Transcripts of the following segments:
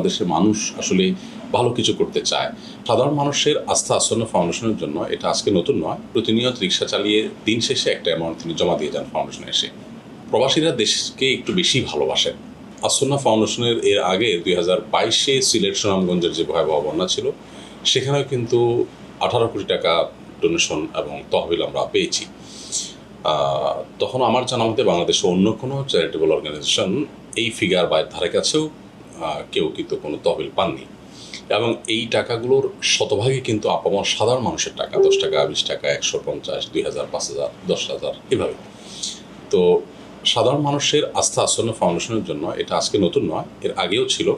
বাংলাদেশের মানুষ আসলে ভালো কিছু করতে চায়। সাধারণ মানুষের আস্থা আসন্ন ফাউন্ডেশনের জন্য এটা আজকে নতুন নয়। প্রতিনিয়ত রিক্সা চালিয়ে দিন শেষে একটা অ্যামাউন্ট তিনি জমা দিয়ে যান ফাউন্ডেশনে এসে। প্রবাসীরা দেশকে একটু বেশি ভালোবাসেন। আসন্ন ফাউন্ডেশনের এর আগে 2022-এ সিলেট সুনামগঞ্জের যে ভয়াবহ বন্যা ছিল, সেখানেও কিন্তু 18 কোটি টাকা ডোনেশন এবং তহবিল আমরা পেয়েছি। তখন আমার জানা মতে বাংলাদেশে অন্য কোনো চ্যারিটেবল অর্গানাইজেশন এই ফিগার বা ধারে কাছেও কেউ কিন্তু কোনো তহবিল পাননি। এবং এই টাকাগুলোর শতভাগই কিন্তু আপামর সাধারণ মানুষের টাকা, 10 টাকা, 20 টাকা, 150, 2000, 5000, 10,000 এভাবে। তো সাধারণ মানুষের আস্থা আসন্ন ফাউন্ডেশনের জন্য এটা আজকে নতুন নয়, এর আগেও ছিল।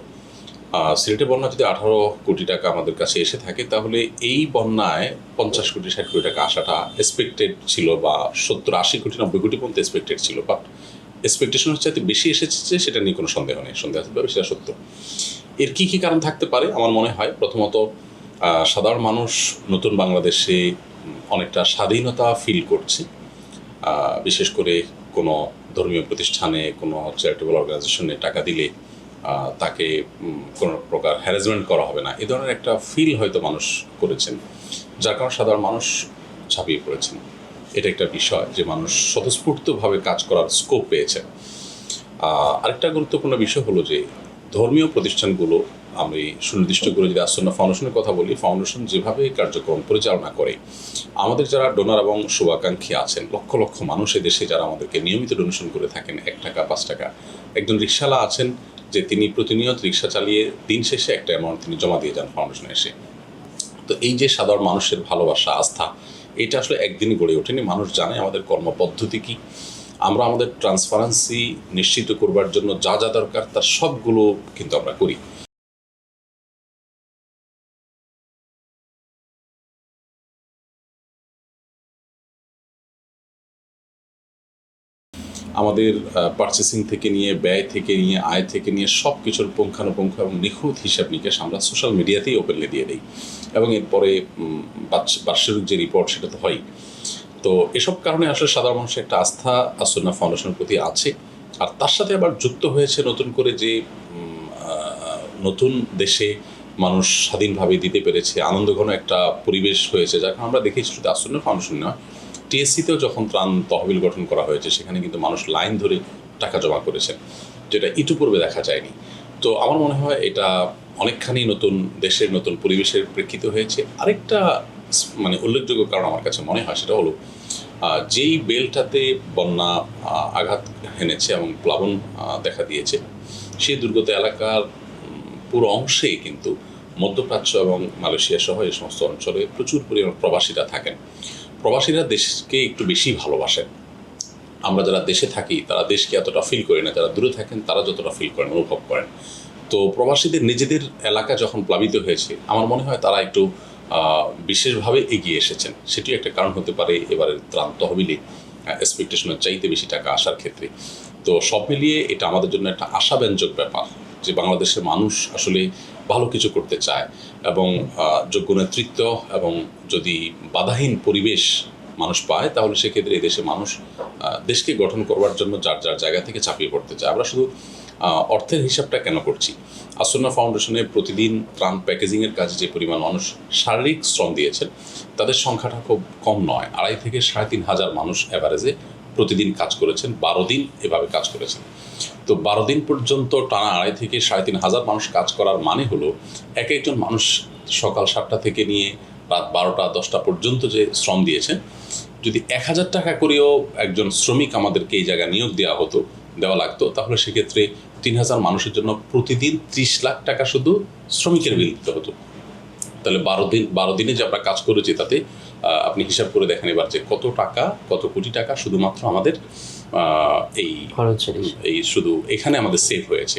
সিলেটে বন্যা যদি 18 কোটি টাকা আমাদের কাছে এসে থাকে, তাহলে এই বন্যায় 50 কোটি 60 কোটি টাকা আসাটা এক্সপেক্টেড ছিল, বা 70, 80 কোটি 90 কোটি পর্যন্ত এক্সপেক্টেড ছিল। বাট এক্সপেকটেশনের চাইতে বেশি এসেছে, সেটা নিয়ে কোনো সন্দেহ নেই, সন্দেহ আসতে পারে, সেটা সত্য। এর কী কী কারণ থাকতে পারে আমার মনে হয়, প্রথমত সাধারণ মানুষ নতুন বাংলাদেশে অনেকটা স্বাধীনতা ফিল করছে। বিশেষ করে কোনো ধর্মীয় প্রতিষ্ঠানে, কোনো চ্যারিটেবল অর্গানাইজেশনে টাকা দিলে তাকে কোনো প্রকার হ্যারাসমেন্ট করা হবে না, এ ধরনের একটা ফিল হয়তো মানুষ করেছেন, যার কারণে সাধারণ মানুষ ঝাঁপিয়ে পড়েছেন। এটা একটা বিষয় যে মানুষ স্বতঃস্ফূর্তভাবে কাজ করার স্কোপ পেয়েছে। আরেকটা গুরুত্বপূর্ণ বিষয় হলো যে ধর্মীয় প্রতিষ্ঠানগুলো, আমি সুনির্দিষ্ট করে যদি আসন্ন ফাউন্ডেশনের কথা বলি, ফাউন্ডেশন যেভাবে কার্যক্রম পরিচালনা করে, আমাদের যারা ডোনার এবং শুভাকাঙ্ক্ষী আছেন, লক্ষ লক্ষ মানুষ দেশে যারা আমাদেরকে নিয়মিত ডোনেশন করে থাকেন, 1 টাকা 5 টাকা, একজন রিক্সাওয়ালা আছেন যে তিনি প্রতিনিয়ত রিক্সা চালিয়ে দিন শেষে একটা অ্যামাউন্ট তিনি জমা দিয়ে যান ফাউন্ডেশনে এসে। তো এই যে সাধারণ মানুষের ভালোবাসা, আস্থা, এটা আসলে একদিনই গড়ে ওঠেনি। মানুষ জানে আমাদের কর্মপদ্ধতি কী, আমরা আমাদের ট্রান্সপারেন্সি নিশ্চিত করবার জন্য যা যা দরকার তার সবগুলো কিন্তু আমরা করি। আমাদের পারচেসিং থেকে নিয়ে, ব্যয় থেকে নিয়ে, আয় থেকে নিয়ে সব কিছুর পুঙ্খানুপুঙ্খ এবং নিখুঁত হিসাব নিকাশ আমরা সোশ্যাল মিডিয়াতেই ওপেনলি দিয়ে দিই, এবং এরপরে বার্ষিক যে রিপোর্ট সেটা তো হয়ই। তো এসব কারণে আসলে সাধারণ মানুষের একটা আস্থা আসন্ন ফাউন্ডেশনের প্রতি আছে। আর তার সাথে আবার যুক্ত হয়েছে নতুন করে যে নতুন দেশে মানুষ স্বাধীনভাবে দিতে পেরেছে, আনন্দঘন একটা পরিবেশ হয়েছে, যার কারণে আমরা দেখেছি শুধু আসন্ন ফাউন্ডেশন নয়, টিএসসিতেও যখন ত্রাণ তহবিল গঠন করা হয়েছে, সেখানে কিন্তু মানুষ লাইন ধরে টাকা জমা করেছেন, যেটা ইতিপূর্বে দেখা যায়নি। তো আমার মনে হয় এটা অনেকখানি নতুন দেশের নতুন পরিবেশের প্রেক্ষিত হয়েছে। আরেকটা মানে উল্লেখযোগ্য কারণ আমার কাছে মনে হয়, সেটা হলো যেই বেলটাতে বন্যা আঘাত হেনেছে এবং প্লাবন দেখা দিয়েছে, সেই দুর্গত এলাকার পুরো অংশেই কিন্তু মধ্যপ্রাচ্য এবং মালয়েশিয়া সহ এই সমস্ত অঞ্চলে প্রচুর পরিমাণ প্রবাসীরা থাকেন। প্রবাসীরা দেশকে একটু বেশি ভালোবাসেন। আমরা যারা দেশে থাকি তারা দেশকে এতটা ফিল করি না, যারা দূরে থাকেন তারা যতটা ফিল করেন, অনুভব করেন। তো প্রবাসীদের নিজেদের এলাকা যখন প্লাবিত হয়েছে, আমার মনে হয় তারা একটু বিশেষভাবে এগিয়ে এসেছেন। সেটিও একটা কারণ হতে পারে এবারের ত্রাণ তহবিলে এক্সপেকটেশনের চাইতে বেশি টাকা আসার ক্ষেত্রে। তো সব মিলিয়ে এটা আমাদের জন্য একটা আশাব্যঞ্জক ব্যাপার যে বাংলাদেশের মানুষ আসলে ভালো কিছু করতে চায়, এবং যোগ্য নেতৃত্ব এবং যদি বাধাহীন পরিবেশ মানুষ পায়, তাহলে সেক্ষেত্রে এই দেশে মানুষ দেশকে গঠন করবার জন্য যার যার জায়গা থেকে চাপিয়ে পড়তে চায়। আমরা শুধু অর্থের হিসাবটা কেন করছি? আসন্ন ফাউন্ডেশনে প্রতিদিন ত্রাণ প্যাকেজিংয়ের কাজে যে পরিমাণ মানুষ শারীরিক শ্রম দিয়েছেন, তাদের সংখ্যাটা খুব কম নয়। 2,500 থেকে 3,500 মানুষ অ্যাভারেজে প্রতিদিন কাজ করেছেন, 12 দিন এভাবে কাজ করেছেন। তো 12 দিন পর্যন্ত টানা 2,500 থেকে 3,500 মানুষ কাজ করার মানে হলো, এক একজন মানুষ সকাল 7টা থেকে নিয়ে রাত 12টা 10টা পর্যন্ত যে শ্রম দিয়েছেন, যদি 1,000 টাকা করেও একজন শ্রমিক আমাদেরকে এই জায়গায় নিয়োগ দেওয়া লাগতো, তাহলে সেক্ষেত্রে 3,000 মানুষের জন্য প্রতিদিন 30 লাখ টাকা শুধু শ্রমিকের বিল দিতে হতো। তাহলে 12 দিনে যে আমরা কাজ করেছি, তাতে আপনি হিসাব করে দেখেন এবার যে কত কোটি টাকা শুধুমাত্র আমাদের এই শুধু এখানে আমাদের সেভ হয়েছে।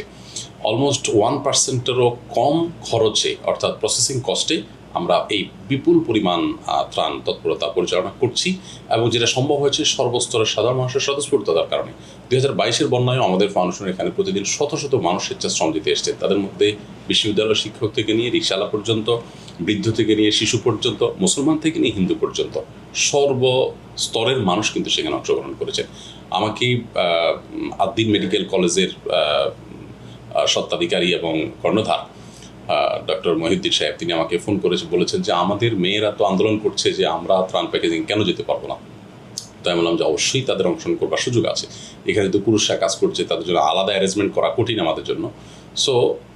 অলমোস্ট 1%-এরও কম খরচে, অর্থাৎ প্রসেসিং কস্টে আমরা এই বিপুল পরিমাণ ত্রাণ তৎপরতা পরিচালনা করছি, এবং যেটা সম্ভব হয়েছে সর্বস্তরের সাধারণ মানুষের স্বতঃস্ফূর্ততার কারণে। 2022-এর বন্যায় আমাদের ফাউন্ডেশন এখানে প্রতিদিন শত শত মানুষ স্বেচ্ছাশ্রম দিতে এসছে। তাদের মধ্যে বিশ্ববিদ্যালয়ের শিক্ষক থেকে নিয়ে রিকশাওয়ালা পর্যন্ত, বৃদ্ধ থেকে নিয়ে শিশু পর্যন্ত, মুসলমান থেকে নিয়ে হিন্দু পর্যন্ত সর্বস্তরের মানুষ কিন্তু সেখানে অংশগ্রহণ করেছেন। আমাকে আদ্দিন মেডিকেল কলেজের স্বত্বাধিকারী এবং কর্ণধার ডক্টর মহিউদ্দিন সাহেব, তিনি আমাকে ফোন করেছে, বলেছেন যে আমাদের মেয়েরা তো আন্দোলন করছে যে আমরা ত্রাণ প্যাকেজিং কেন যেতে পারবো না। তো আমি বললাম যে অবশ্যই তাদের অংশগ্রহণ করবার সুযোগ আছে, এখানে তো পুরুষরা কাজ করছে, তাদের জন্য আলাদা অ্যারেঞ্জমেন্ট করা কঠিন আমাদের জন্য। সো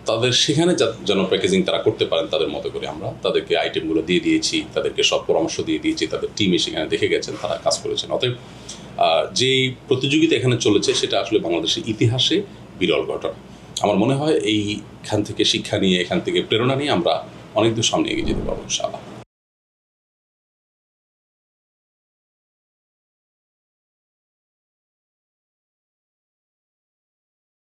তাদের সেখানে যেন প্যাকেজিং তারা করতে পারেন তাদের মতো করে, আমরা তাদেরকে আইটেমগুলো দিয়ে দিয়েছি, তাদেরকে সব পরামর্শ দিয়ে দিয়েছি, তাদের টিমে সেখানে দেখে গেছেন, তারা কাজ করেছেন। অতএব যেই প্রতিযোগিতা এখানে চলেছে সেটা আসলে বাংলাদেশের ইতিহাসে বিরল ঘটনা। আমার মনে হয় এইখান থেকে শিক্ষা নিয়ে, এখান থেকে প্রেরণা নিয়ে আমরা অনেক দূর সামনে এগিয়ে যেতে পারবো ইনশাআল্লাহ।